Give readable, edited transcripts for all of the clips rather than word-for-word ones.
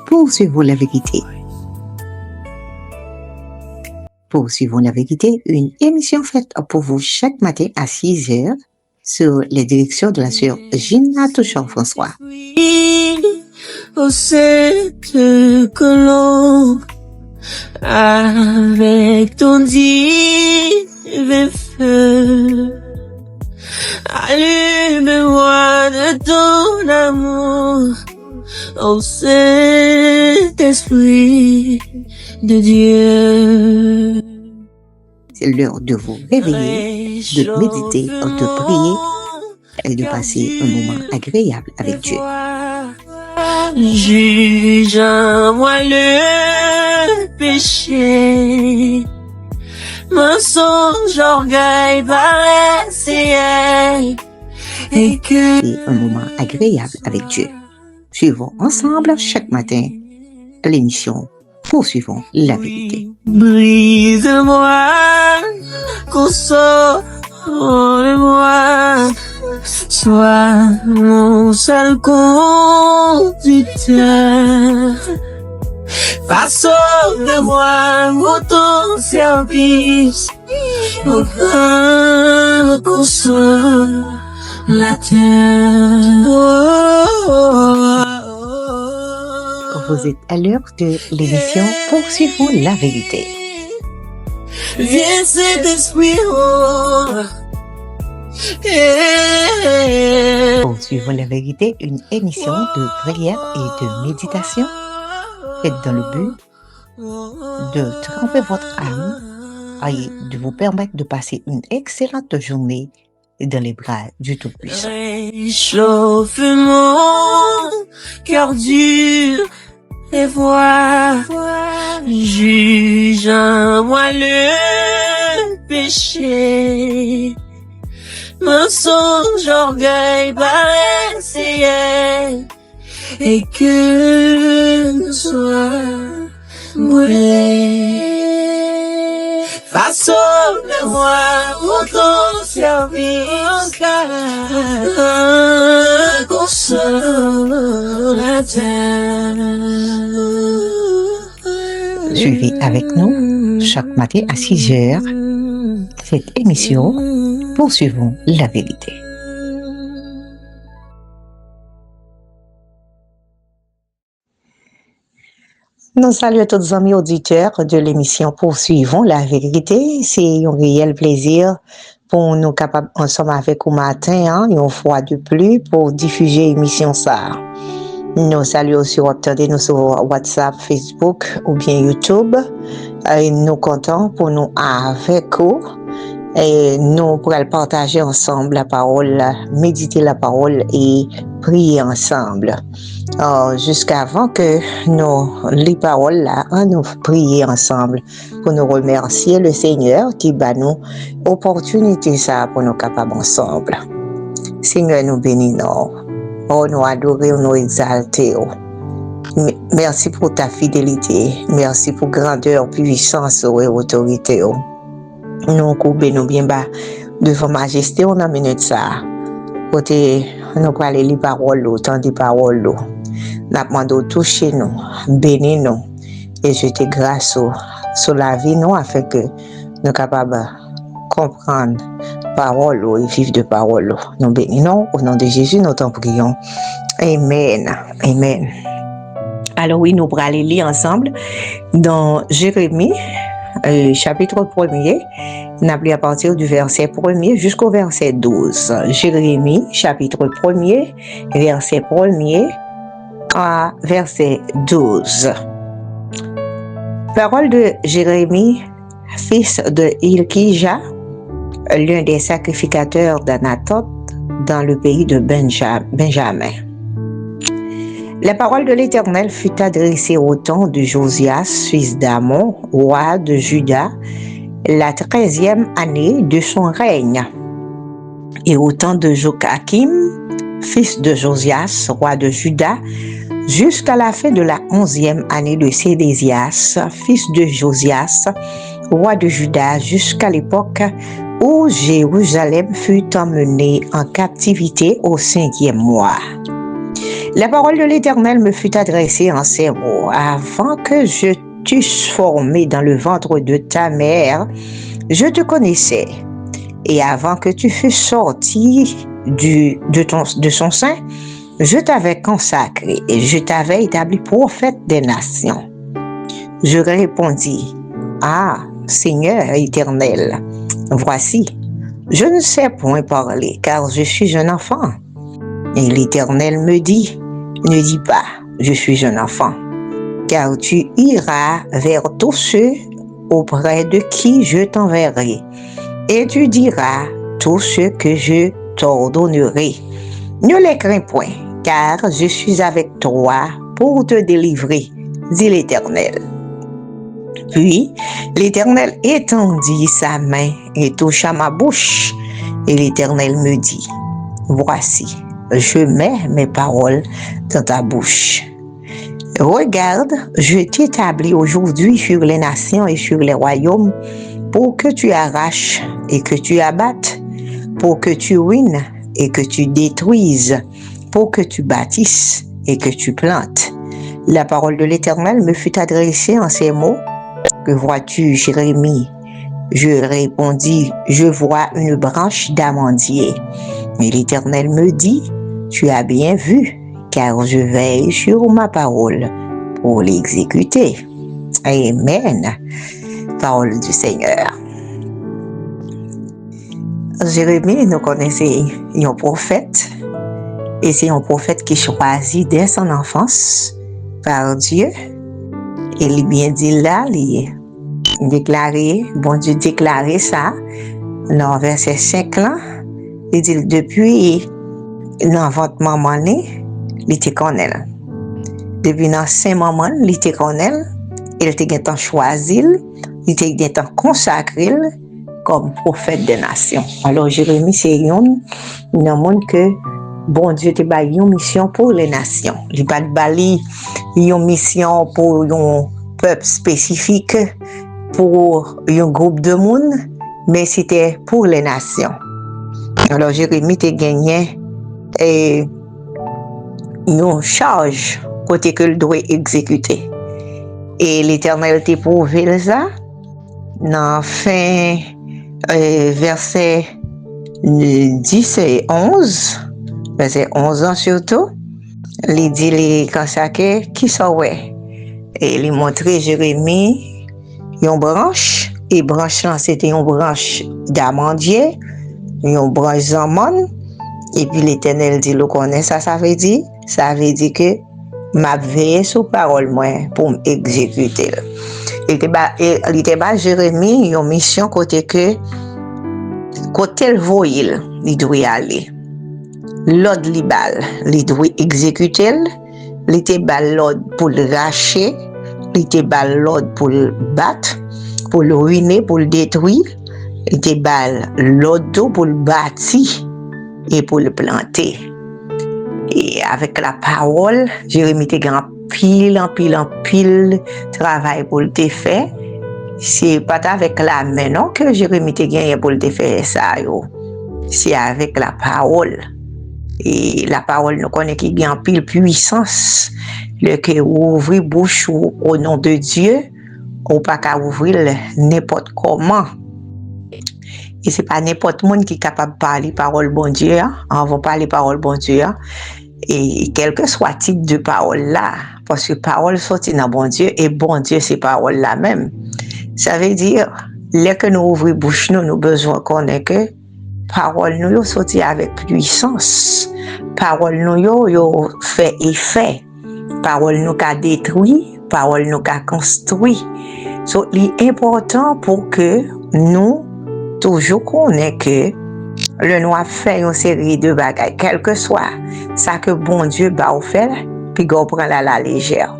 Poursuivons la vérité. Poursuivons la vérité, une émission faite pour vous chaque matin à 6h sur les directions de la sœur Gina Touchon-François. Au cette colombe, avec ton divin feu, allume-moi de ton amour, ô Saint-Esprit de Dieu. C'est l'heure de vous réveiller, de méditer, de prier et de passer un moment agréable avec Dieu. Juge en moi le péché, mensonge, orgueil, paresse et que... Et un moment agréable avec Dieu. Suivons ensemble chaque matin l'émission Poursuivons la vérité. Brise-moi, console-moi, sois mon seul conducteur. Façonne de moi pour ton service, mon grand consolateur. Vous êtes à l'heure de l'émission Poursuivons la vérité. Viens Saint-Esprit, Poursuivons la vérité, une émission de prière et de méditation faite dans le but de tremper votre âme et de vous permettre de passer une excellente journée dans les bras du Tout-Puissant. Réchauffe mon cœur dur et vois, juge en moi le péché, mensonge, orgueil, paresse et que nous sois brûlés. Façonne-moi pour ton service, consolateur. Suivez avec nous chaque matin à 6h cette émission Poursuivons la vérité. Nous saluons tous les amis auditeurs de l'émission Poursuivons la vérité. C'est un réel plaisir pour nous capables ensemble avec vous matin, une fois de plus, pour diffuser l'émission ça. Nous saluons aussi, nous sur WhatsApp, Facebook ou bien YouTube. Et nous comptons pour nous avec vous. Et nous pourrons partager ensemble la parole, méditer la parole et prier ensemble. Jusqu'avant que nous les paroles là, nous prier ensemble pour nous remercier le Seigneur qui bat nous opportunité ça pour nous capables ensemble. Seigneur, nous bénissons. Nous adorons, nous exaltons. Merci pour ta fidélité. Merci pour grandeur, puissance et autorité. Nous coupons nous bien bas devant majesté, on a minute ça. Côté, nous parlons les paroles, autant des paroles. Nous demandons toucher nous, bénir nous et jeter grâce sur la vie nous afin que nous soyons capables de comprendre parole et vivre de parole. Nous bénissons au nom de Jésus, nous t'en prions. Amen. Amen. Alors oui, nous allons aller lire ensemble dans Jérémie, chapitre 1er, nous allons à partir du verset 1er jusqu'au verset 12. Jérémie, chapitre 1er, verset 1er à verset 12. Parole de Jérémie, fils de Hilkija, l'un des sacrificateurs d'Anathoth dans le pays de Benjamin. La parole de l'Éternel fut adressée au temps de Josias, fils d'Amon, roi de Juda, la 13e année de son règne, et au temps de Joachim, fils de Josias, roi de Juda, jusqu'à la fin de la 11e année de Sédécias, fils de Josias, roi de Juda, jusqu'à l'époque où Jérusalem fut emmenée en captivité au 5e mois. La parole de l'Éternel me fut adressée en ces mots. Avant que je t'eusse formé dans le ventre de ta mère, je te connaissais. Et avant que tu fusses sorti de son sein, je t'avais consacré et je t'avais établi prophète des nations. Je répondis, ah, Seigneur éternel, voici, je ne sais point parler, car je suis un enfant. Et l'Éternel me dit, ne dis pas, je suis un enfant, car tu iras vers tous ceux auprès de qui je t'enverrai, et tu diras tout ce que je t'ordonnerai. Ne les crains point, car je suis avec toi pour te délivrer, dit l'Éternel. Puis l'Éternel étendit sa main et toucha ma bouche, et l'Éternel me dit, voici, je mets mes paroles dans ta bouche. Regarde, je t'établis aujourd'hui sur les nations et sur les royaumes pour que tu arraches et que tu abattes, pour que tu ruines et que tu détruises, pour que tu bâtisses et que tu plantes. La parole de l'Éternel me fut adressée en ces mots. Que vois-tu, Jérémie? Je répondis, je vois une branche d'amandier. Et l'Éternel me dit, tu as bien vu, car je veille sur ma parole pour l'exécuter. Amen. Parole du Seigneur. Jérémie, nous connaissons un prophète, et c'est un prophète qui est choisi dès son enfance par Dieu. Et il bien dit là, il déclaré, bon Dieu déclaré ça, dans verset 5 là, il dit depuis dans votre maman, il était connaît. Depuis dans saint maman, il était connaît, il était choisi, il était consacré comme prophète des nations. Alors Jérémie, c'est un monde que bon Dieu te ba une mission pour les nations. Il pas de bali une mission pour un peuple spécifique, pour un groupe de monde, mais c'était pour les nations. Alors Jérémie te gagné une charge côté que il doit exécuter. Et l'Éternel t'a prouvé ça dans fin verset 10 et 11, verset 11 ans surtout, il dit les consacrés qui sont ouais. Et il montrait Jérémie une branche, et branche là c'était une branche d'amandier, une branche d'amande, et puis l'Éternel dit le connaît ça veut dire que m'a veillé sur parole moi pour m'exécuter. Il était bas Jérémie une mission côté le voyait, il doit aller. L'ordre libal, il doit exécuter, il était bas l'ordre pour le racher, il était bas l'ordre pour le battre, pour le ruiner, pour le détruire, il était bas l'ordre pour le bâtir et pour le planter. Et avec la parole, Jérémie était grand pile travail pour le faire. C'est pas avec la main non que Jérémie te gagné pour le faire ça yo. C'est avec la parole. Et la parole nous connaît qui gagne pile puissance. Le que ouvrir bouche au nom de Dieu, ou pas qu'à ouvrir n'importe comment. Et c'est pas n'importe monde qui est capable de parler parole bon Dieu, hein? On va parler parole bon Dieu, hein? Et quel que soit le type de parole là, parce que parole sortie dans bon Dieu, et bon Dieu c'est parole là même. Ça veut dire, dès que nous ouvrons bouche, nous besoin qu'on ait que parole nous sorti avec puissance. Parole nous fait effet. Parole nous qu'a détruit, parole nous qu'a construit. So, l'important pour que nous toujours connaissons que le nous a fait une série de bagages, quel que soit ça que bon Dieu va faire, puis on prend la légère.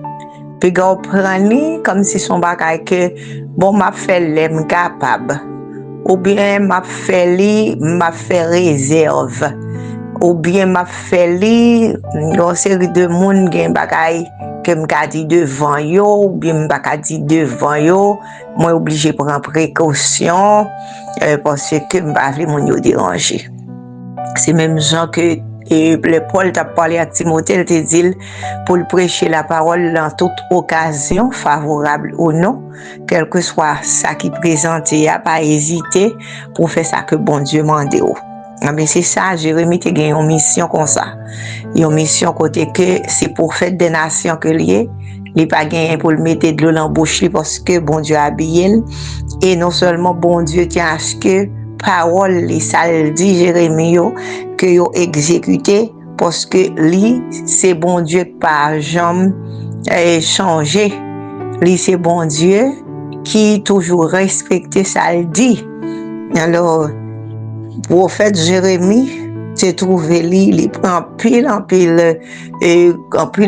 Puis on prend comme si son bagage que bon m'a fait l'aime capable, ou bien m'a fait réserve, ou bien m'a fait une série de monde qui bagage que m'a dit devant yo, ou bien m'a dit devant yo, moi obligé prendre précaution parce que m'a voulu mon yo déranger. C'est même gens que et le Paul t'a parlé à Timothée, il te dit pour le prêcher la parole dans toute occasion, favorable ou non, quel que soit ça qui présente, il n'y a pas hésiter pour faire ça que bon Dieu m'a dit. Mais c'est ça, Jérémie te gagne une mission comme ça. Une mission côté que c'est pour faire des nations que lié. Il pas gagné pour le mettre de l'eau dans la bouche parce que bon Dieu a habillé. Et non seulement bon Dieu tient à ce que parole, les salles dit Jérémie que yo exécuté parce que lui, c'est bon Dieu par jamais changé. Lui, c'est bon Dieu qui toujours respecté ça le dit. Alors, prophète Jérémie, s'est trouvé il prend en pile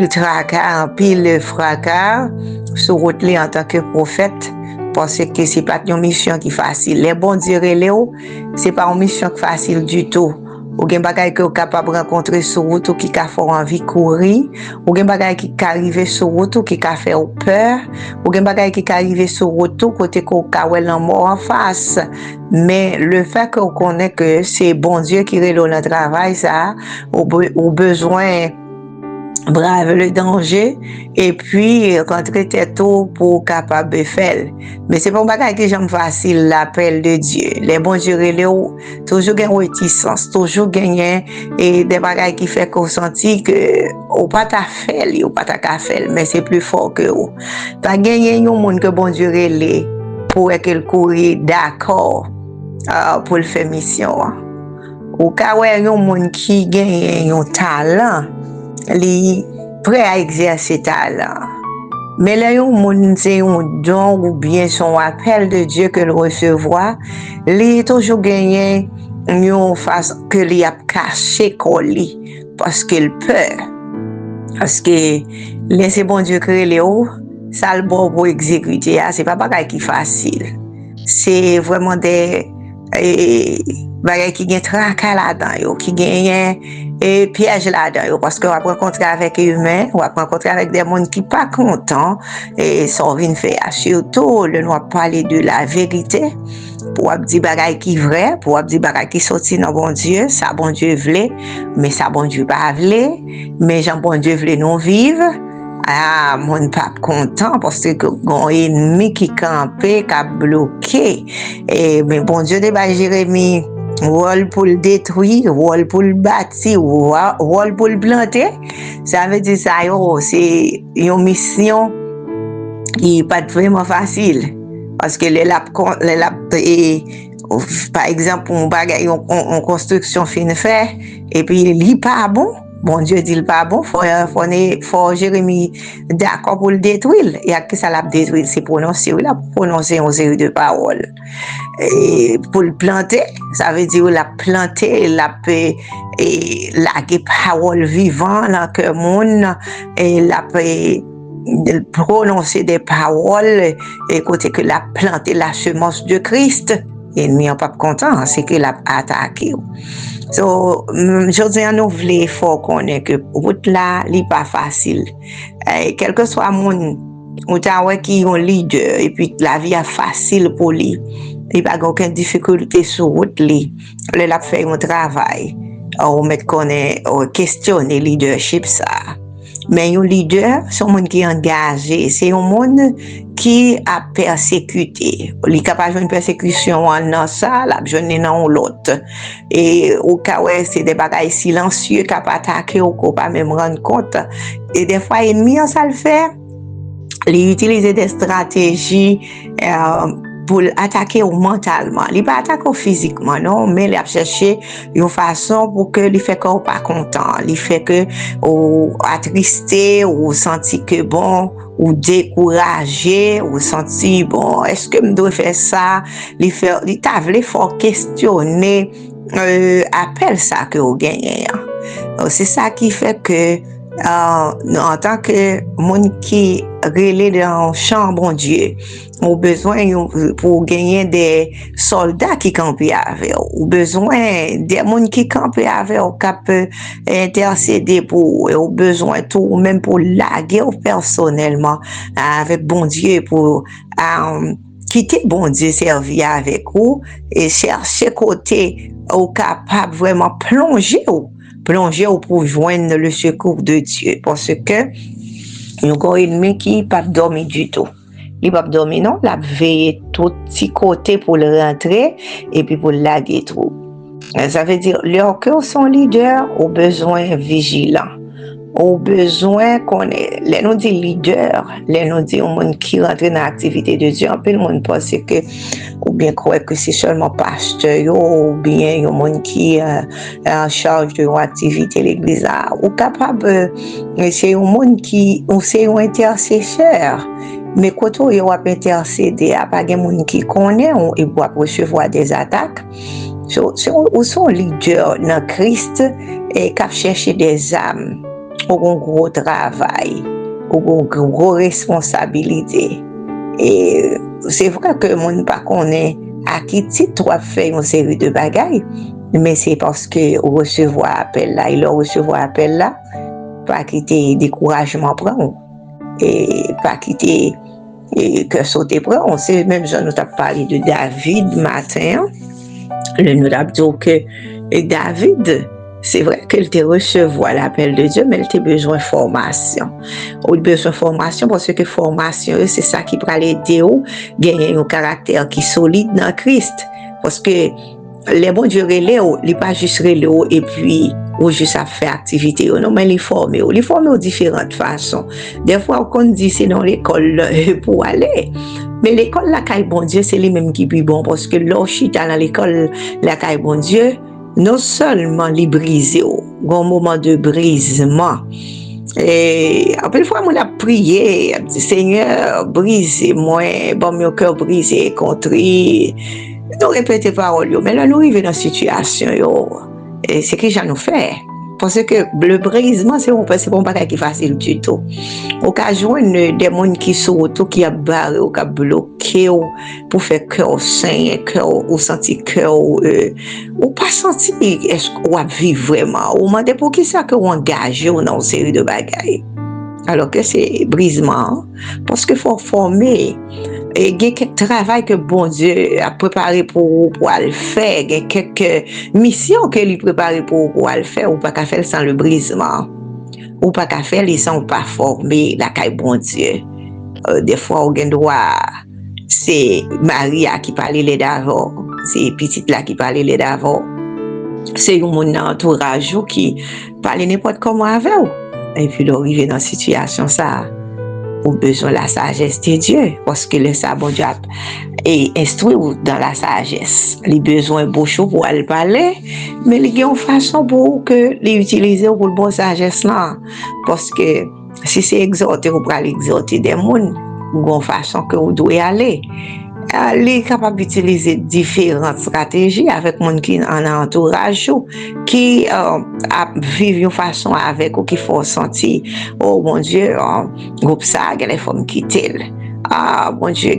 tracas, en pile fracas sur route en tant que prophète parce que c'est pas une mission qui est facile. Les bons dire Léo, c'est pas une mission facile du tout. Ou gen bagay que capable rencontrer sur route qui ka fait envie courir, ou gen bagay qui ka arriver sur route qui ka fait peur, ou gen bagay qui ka arriver sur route côté ko ka wè lan mort en face. Mais le fait qu'on connaît que c'est bon Dieu qui relève le travail ça, ou besoin brave le danger et puis rentrer tête pour capable de faire. Mais c'est pas un bagage que j'aime facile l'appel de Dieu. Les bons Dieu toujours gagne réticence, toujours gagner et des bagages qui fait qu'on sentit que ou pas ta faire, ou pas ta faire, mais c'est plus fort que vous. Pas gagner un monde que bon Dieu relève pour qu'elle courir d'accord pour le faire mission. Ou ka ouais un monde qui gagne un talent li prêt à exercer talent. Mais là, yon moun c'est un don ou bien son appel de Dieu que le recevoir, li toujours gagné yon façon que li a caché coli parce qu'il peur. Parce que laisser bon Dieu créer les hauts, ça le bon pour exécuter, c'est pas bagay qui facile. C'est vraiment des bagay qui gagne tracas là-dedans, qui gagne piège là-dedans, parce qu'on va rencontrer avec les humains, on va rencontrer avec des gens qui pas contents, et ça vient faire. Surtout, le noir parler de la vérité, pour dire bagay qui vrai, pour dire bagay qui sorti dans bon Dieu, ça bon Dieu voulait, mais ça bon Dieu pas voulait, mais Jean bon Dieu voulait nous vivre. Ah, mon pas content parce que un ennemi qui campait, qui a bloqué. Et mais bon Dieu débat Jérémie, rôle pour le détruire, rôle pour le bâtir, rôle pour le planter. Ça veut dire ça, c'est une mission qui n'est pas vraiment facile parce que par exemple, on construction fin fait et puis il n'est pas bon. Bon Dieu dit le pas bon, faut Jérémie d'accord pour le détruire. Il y a que ça l'a détruire, c'est prononcer, il a prononcé une série de paroles. Et pour le planter, ça veut dire la planter, la parole vivante dans le cœur monde et la prononcer des paroles et côté que la planter la semence de Christ. Et nous n'est pas content, c'est qu'il a attaqué. So, je dis à nous, il faut qu'on ait que route là, n'est pas facile. Quel que soit mon, ou qui est un leader, et puis la vie est facile pour lui. Il n'y a pas aucune difficulté sur route, il a fait un travail. On met qu'on est, questionner le leadership, ça. Mais un leader, c'est un monde qui est engagé, c'est un monde qui a persécuté. Il est capable d'une persécution en ça, la jeune dans l'autre. Et au cas où c'est des bagages silencieux qui a pas attaqué ou qu'on pas même rendre compte. Et des fois, l'ennemi, ça le fait. Il utilise des stratégies, pour attaquer mentalement. Il pas attaquer physiquement, non, mais il a cherché une façon pour que il fait qu'on pas content, il fait que ou attristé ou senti que bon ou découragé ou senti bon, est-ce que je dois faire ça, il t'a voulu faut questionner appelle ça que vous gagnez. C'est ça qui fait que en tant que monde qui relève dans champ bon Dieu, on besoin pour gagner des soldats qui campent avec, ou besoin des monde qui campent avec, qui peut intercéder pour, ou besoin tout même pour laguer personnellement avec bon Dieu pour quitter bon Dieu servir avec vous et chercher côté ou capable vraiment plonger plonger ou pour joindre le secours de Dieu. Parce que, nous avons un ennemi qui n'est pas dormi du tout. Il n'est pas dormi, non. Il a veillé tout petit côté pour le rentrer et puis pour le laguer trop. Ça veut dire, leurs cœurs sont leaders, ont besoin vigilant. Au besoin qu'on est, les nous dit leader, les nous dit un monde qui rentre dans l'activité de Dieu, un peu le monde pense que, ou bien croit que c'est seulement pasteur, ou bien un monde qui est en charge de l'activité de l'église, ou capable, c'est un monde qui, ou c'est un intercesseur. Mais quand on va intercéder, à pas de monde qui connaît, il va recevoir des attaques. Ou son leader dans Christ et qui cherche des âmes. Ou un gros travail, ou une grosse responsabilité. Et c'est vrai que mon ne pas connaît à qui titre on fait une série de bagailles, mais c'est parce que recevoir appel là, il recevoir appel là, pas quitter découragement prendre et pas quitter que sauter prendre. C'est même genre nous t'a parlé de David matin, le nous t'a dit que David, c'est vrai qu'elle te recevoir l'appel de Dieu, mais elle a besoin de formation. Elle a besoin de formation parce que formation, c'est ça qui peut l'aider à gagner un caractère qui est solide dans Christ. Parce que les bons Dieu relais, il n'est pas juste relais et puis ou juste à faire activité, non, mais les former de différentes façons. Des fois, on dit c'est dans l'école pour aller. Mais l'école, la caille bon Dieu, c'est les mêmes qui sont bon parce que l'orchita dans l'école, la caille bon Dieu, non seulement les briser, un moment de brisement. Et après une fois, on a prié, on a dit Seigneur, brise-moi, bon, mon cœur brisé, contrit. Nous répétons paroles, mais là, nous arrivons dans une situation, et c'est ce que j'en nous fait. Parce que le brisement, c'est pas bagage qui est facile du tout. Au cas joindre des gens qui sont autour, qui a barré, qui a bloqué, pour faire cœur sain, cœur, ou sentir cœur, ou pas sentir, est-ce qu'on vit vraiment, ou demander pour qui ça qu'on engage dans une série de bagailles. Alors que c'est brisement, parce qu'il faut former. Et il y a quelques travail que bon Dieu a préparé pour le faire, il y a quelques missions qu'il a préparées pour le faire, ou pas qu'à faire sans le brisement, ou pas qu'à faire sans pas former la caille bon Dieu. Des fois, on a droit, c'est Maria qui parlait les d'avant, c'est petite là qui parlait les d'avant, c'est mon entourage qui parlait n'importe comment avec vous. Et puis, d'arriver dans une situation, ça, ou besoin de la sagesse de Dieu, parce que le sabon Dieu est instruit dans la sagesse. Il a besoin de bouche pour aller parler, mais il y a une façon pour que l'utiliser pour le bon sagesse là. Parce que si c'est exhorté, vous pouvez exhorter des gens, ou une façon que vous devez aller. Il est capable d'utiliser différentes stratégies avec les gens qui en entourage, qui vivent une façon avec ou qui font sentir, oh mon Dieu, groupe ça, il y a les femmes qui t'aiment. Ah, mon Dieu,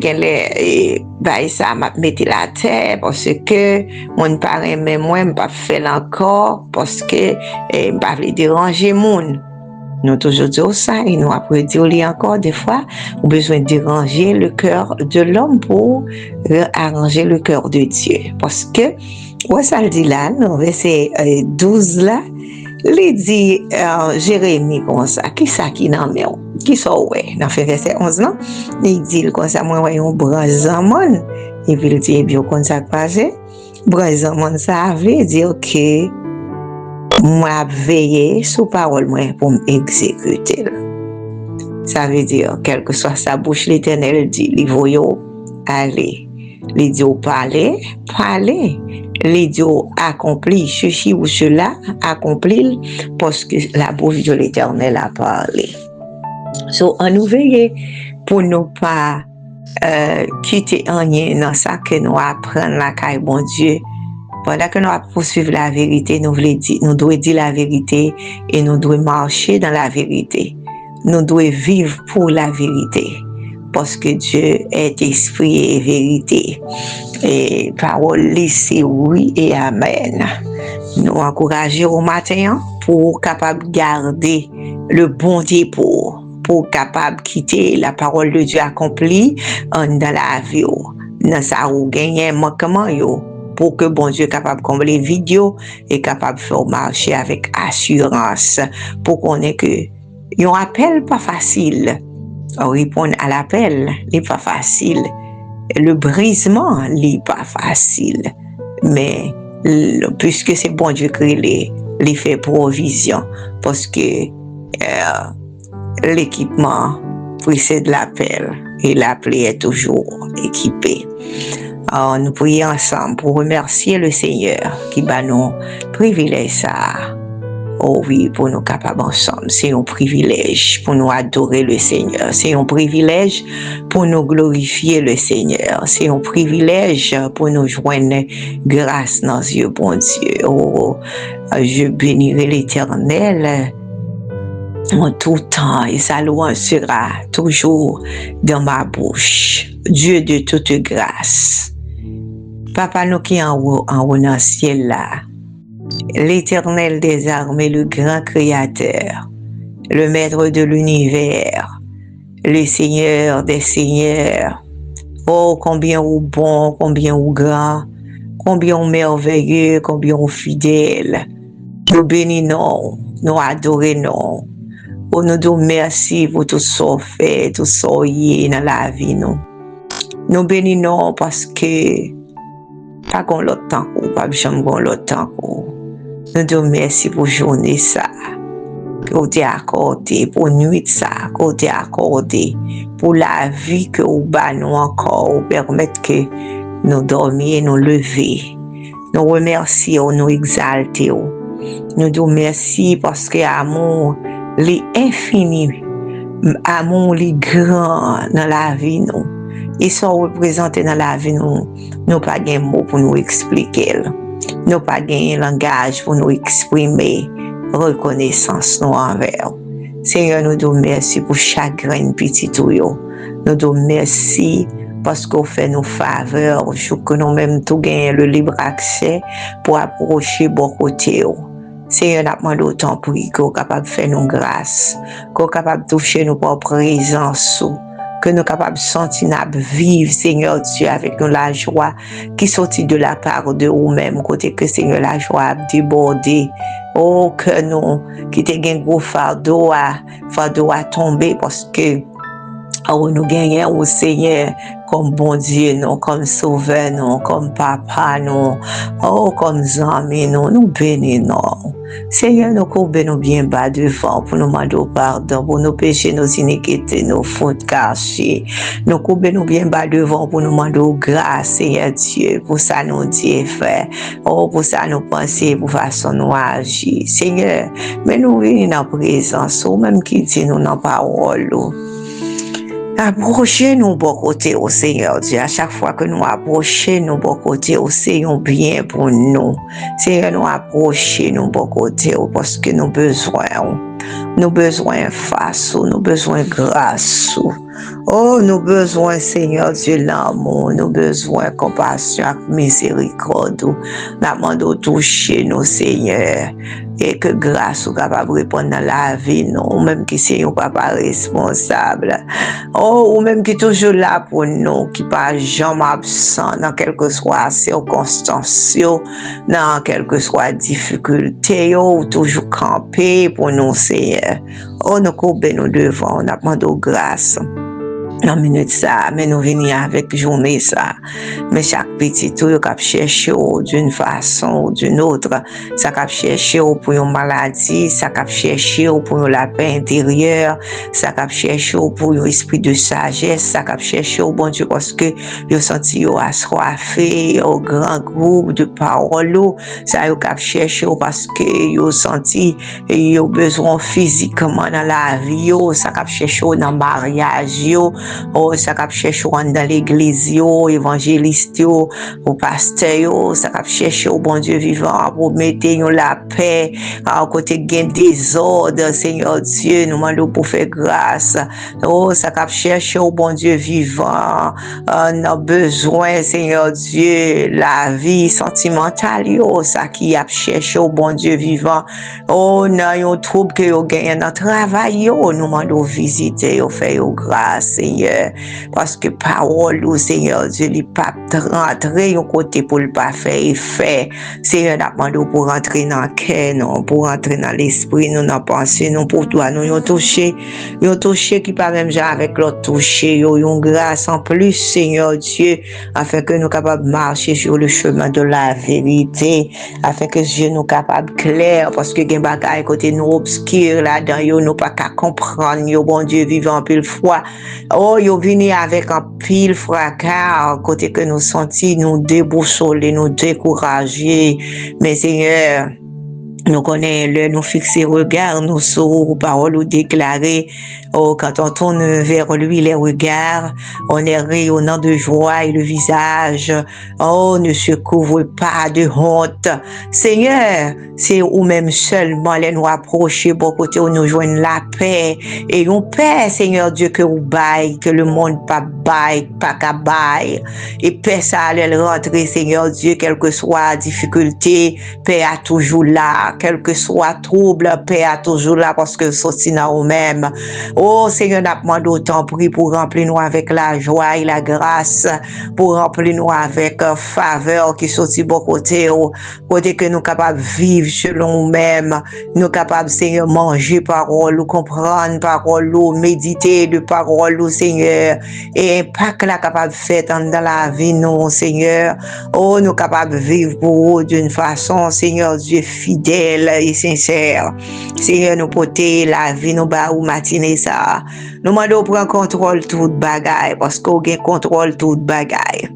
ça m'a mis la terre parce que mon parent, mais moi, je ne peux pas faire encore parce que je ne peux pas déranger les gens. Nous toujours disons ça et nous après dire encore des fois, on a besoin de déranger le cœur de l'homme pour arranger le cœur de Dieu. Parce que, ouais, ça le dit là, dans verset 12 là, il dit Jérémie comme ça, qui ça qui n'en met, qui ça ouais, dans verset 11 là, il dit comme ça, moi, ouais, un bras et puis il dit, eh bien, comme ça passé, bras ça veut dire que moi veiller sous parole moi pour m'exécuter. Ça veut dire quelle que soit sa bouche, l'Éternel dit il faut aller, il dit parler, il dit accomplir ceci ou cela, accomplir parce que la bouche de l'Éternel a parlé. So on nous veiller pour ne pas quitter rien dans ça que nous apprenons la caille bon Dieu. Pendant que nous poursuivons la vérité, nous devons dire la vérité et nous devons marcher dans la vérité. Nous devons vivre pour la vérité. Parce que Dieu est esprit et vérité. Et parole, c'est oui et amen. Nous encourageons au matin pour capable garder le bon dépôt, pour capable quitter la parole de Dieu accomplie dans la vie. Dans ça, ou gagner manquement, pour que bon Dieu capable de combler vidéo et capable de faire marcher avec assurance pour qu'on ait que un appel pas facile. Répondre à l'appel n'est pas facile. Le brisement n'est pas facile. Mais puisque c'est bon Dieu qui les fait provision parce que l'équipement précède l'appel et l'appel est toujours équipé. Alors, nous prions ensemble pour remercier le Seigneur qui va nous privilégier ça. Oh oui, pour nous capables ensemble. C'est un privilège pour nous adorer le Seigneur. C'est un privilège pour nous glorifier le Seigneur. C'est un privilège pour nous joindre grâce dans les yeux, bon Dieu. Oh, je bénirai l'Éternel en tout temps et sa louange sera toujours dans ma bouche. Dieu de toute grâce. Papa, nous qui en haut dans le ciel là, l'Éternel des armées, le grand Créateur, le Maître de l'univers, le Seigneur des seigneurs. Oh, combien ou bon, combien ou grand, combien ou merveilleux, combien ou fidèle. Nous bénissons, nous adorons. Oh, nous disons merci pour tout ce qu'on fait, tout ce qu'on y est dans la vie. Nous bénissons parce que pas qu'on l'autre temps, pas jamais qu'on l'autre temps. Nous disons merci pour journée ça, que tu as accordé, pour nuit ça, que tu as accordé, pour la vie que vous nous encore, permettre que nous dormions, nous lever. Nous remercions, nous exaltons. Nous disons merci parce que l'amour est infini, l'amour est grand dans la vie nous. Ils sont représentés dans la vie nous. Nous pas de mots pour nous expliquer. Nous pas de langage pour nous exprimer reconnaissance nous envers. Seigneur, nous disons merci pour chaque grain petit tuyau. Nous disons merci parce qu'on fait nos faveurs, pour que nous-mêmes tout gagnons le libre accès pour approcher bon côté. Seigneur, nous demandons autant pour qu'on soit capable de faire nos grâces, qu'on soit capable de toucher nos propres présences, que nous sommes capables de sentir vivre, Seigneur Dieu, avec nous la joie qui sortit de la part de nous-mêmes, côté que Seigneur la joie a débordé. Oh, que nous, qui te gagne gros fardeau à tomber parce que oh, nous gagnons au Seigneur comme bon Dieu, non, comme sauveur, non, comme papa, non, oh, comme amis, non, nous bénissons. Seigneur, nous courbons nous bien bas devant pour nous demander pardon, pour nos péchés, nos iniquités, nos fautes cachées. Nous courbons nous bien bas devant pour nous demander grâce, Seigneur Dieu, pour ça nous dire, frère. Oh, pour ça nous penser, pour façon nous agir. Seigneur, mais nous venons dans la présence, ou même qui dit nous dans la parole. Approchez-nous bon côté au Seigneur Dieu. À chaque fois que nous approchons bon côté au Seigneur bien pour nous. Seigneur, nous approchons bon côté parce que nous besoin. Nous besoin face, nous besoin grâce. Oh, nous besoin, Seigneur Dieu, l'amour, nous besoin compassion, miséricorde. Nous demandons toucher nous, Seigneur, et que grâce soit capable de répondre dans la vie, nous, même qui c'est un papa responsable. Oh, ou même qui est toujours là pour nous, qui pas jamais absent dans quelque soit circonstance, dans quelque soit difficulté, ou toujours campé pour nous, Seigneur. Oh, nous courbons nous devant, nous demandons grâce. Non, minute ça, mais nous venons avec journée ça. Mais chaque petit tout, cap chercher d'une façon ou d'une autre. Ça cap chercher pour une maladie, ça cap chercher pour la paix intérieure, ça cap chercher pour un esprit de sagesse, ça cap chercher bon Dieu parce que yo senti yo assoiffé au grand groupe de paroles, ça yo cap chercher parce que yo senti yo besoin physiquement dans la vie, ça cap chercher dans mariage yo. Oh, ça cap chercher dans l'église yo, évangéliste yo, au pasteur yo, ça cap chercher au bon Dieu vivant pour mettre la paix à côté gain désordre, Seigneur Dieu, nous demandons pour faire grâce. Oh, ça cap chercher au bon Dieu vivant, nos besoins, Seigneur Dieu, la vie sentimentale yo, ça qui a cherché au bon Dieu vivant. Oh, nan yon trouble que yo gagne dans travail yo, nous demandons visiter yo, faire grâce, Seigneur. Seigneur. Parce que parole, ou Seigneur Dieu, il pas rentrer un côté pour le pas faire effet. Seigneur, n'a demandé pour rentrer dans le cœur, non, pour rentrer dans l'esprit, nous, dans la pensée, nous, pour toi, nous, yon touché qui pas même genre avec l'autre touché, yon grâce en plus, Seigneur Dieu, afin que nous capables de marcher sur le chemin de la vérité, afin que Dieu nous capable clair, parce que gen bagay côté nous obscur là-dedans, yo nous pas qu'à comprendre, yo bon Dieu vivant en pile foi. Oh, yo vini avec un pile fracas, côté que nous senti, nous déboussoler, nous décourager. Mais Seigneur, nous connaissons, nous fixer regard, nous sur paroles ou déclarer, oh, quand on tourne vers lui les regards, on est rayonnant de joie et le visage, oh, ne se couvre pas de honte. Seigneur, c'est ou même seulement les nous approcher, bon côté où nous joignent la paix, et on paix, Seigneur Dieu, que vous baille, que le monde pas baille, pas qu'à baille, et paix ça allait rentrer, Seigneur Dieu, quelle que soit la difficulté, paix a toujours là, quel que soit trouble, paix a toujours là, parce que c'est dans nous-mêmes. Oh, Seigneur, n'a demandé autant prix pour remplir nous avec la joie et la grâce, pour remplir nous avec faveur qui sortit bon côté, côté que nous capables de vivre selon nous-mêmes, nous capables, Seigneur, manger parole, ou comprendre parole, ou méditer de parole, ou Seigneur, et impact là capable de faire dans la vie, nous, Seigneur. Oh, nous capables de vivre pour eux d'une façon, Seigneur Dieu, fidèle et sincère. Seigneur, nous porter la vie, nous bas ou matinée ça. Nous demandons prendre contrôle tout bagaille, parce qu'on gagne contrôle tout bagaille.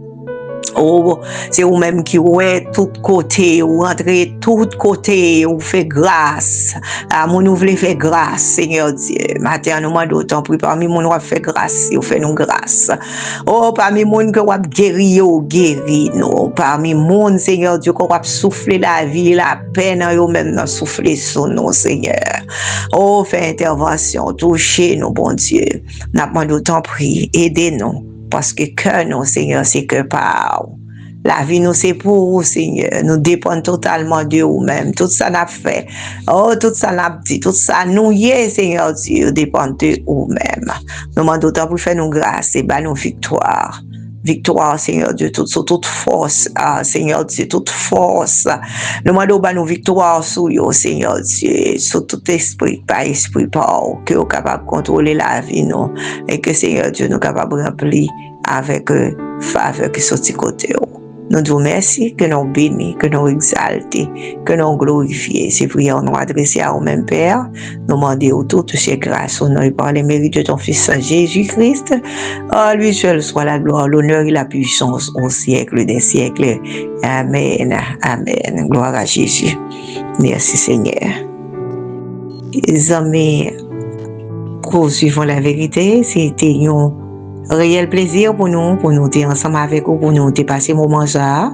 Oh, c'est vous-même qui ouais tout côté, ou rentrer tout côté, ou fait grâce. À mon nous voulons faire grâce, Seigneur Dieu. Matin, nous demandons autant pour parmi mon nous fait grâce, ou fait nous grâce. Oh, parmi mon que vous guéri, guéri nous. Parmi mon, Seigneur Dieu, qu'on va souffler la vie, la peine, ou même souffler sur nous, Seigneur. Oh, fait intervention, touchez nous, bon Dieu. Nous demandons autant prier, aidez-nous. Parce que nous, Seigneur, c'est que par la vie, nous, c'est pour vous, Seigneur. Nous dépendons totalement de vous-même. Tout ça n'a fait. Oh, tout ça n'a dit. Tout ça nous y est, Seigneur Dieu, dépend de vous-même. Nous demandons autant pour faire nos grâces et ben nos victoires. Victoire, Seigneur Dieu, toute force, Seigneur Dieu, toute force. Nous demandons nos victoires sur vous, Seigneur Dieu, sur tout esprit, pas esprit, pas que nous sommes capables de contrôler la vie, nous, et que Seigneur Dieu nous capable de remplir avec faveur qui sortit côté. Nous disons merci, que nous bénis, que nous exaltés, que nous glorifiés. Ces prières nous adressées à nous-mêmes, Père. Nous demandons toutes ces grâces au nom et par les mérites de ton Fils Jésus-Christ. À lui seul soit la gloire, l'honneur et la puissance au siècle des siècles. Amen. Amen. Gloire à Jésus. Merci Seigneur. Les amis, poursuivons la vérité. C'était un réel plaisir pour nous être ensemble avec vous, pour nous passer un moment ça.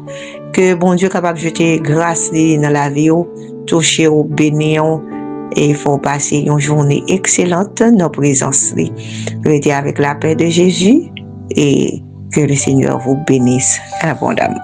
Que bon Dieu capable de jeter grâce dans la vie, toucher au bénir, et il faut passer une journée excellente dans la présence. Restez avec la paix de Jésus et que le Seigneur vous bénisse abondamment.